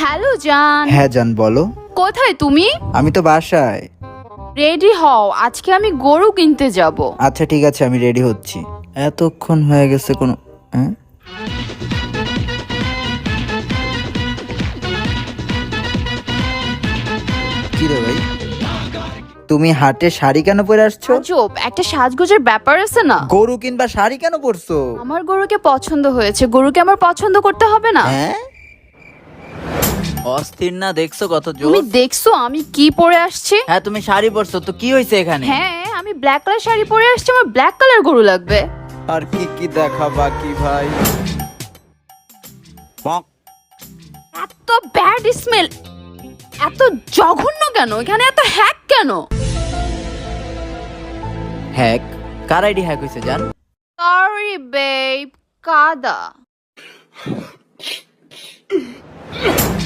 Hello জান। হ্যাঁ জান বলো। কোথায় তুমি? আমি তো বাসায়। রেডি হও, আজকে আমি গরু কিনতে যাব। আচ্ছা ঠিক আছে, আমি রেডি হচ্ছি। এতক্ষণ হয়ে গেছে কোনো হ্যাঁ? কি রে ভাই, তুমি হাটে শাড়ি কেন পরে আসছো? আজব, একটা সাজগোজের ব্যাপার আছে না? গরু কিনবা শাড়ি কেন পরছো? আমার গরুকে পছন্দ হয়েছে, গরুকে আমার পছন্দ করতে হবে না? হ্যাঁ, অস্থির না দেখছো কত তুমি জোর। দেখছো আমি কি পরে আসছি? হ্যাঁ তুমি শাড়ি পরছো তো কি হয়েছে এখানে? হ্যাঁ, আমি ব্ল্যাক কালার শাড়ি পরে আসছি, আমার ব্ল্যাক কালার গরু লাগবে। আর কি কি দেখা বাকি ভাই। বক। এত ব্যাড স্মেল, এত জঘন্য কেন? এখানে এত হ্যাক কেন? হ্যাক? কার আইডি হ্যাক হয়েছে জান? সরি বেব, কাদা।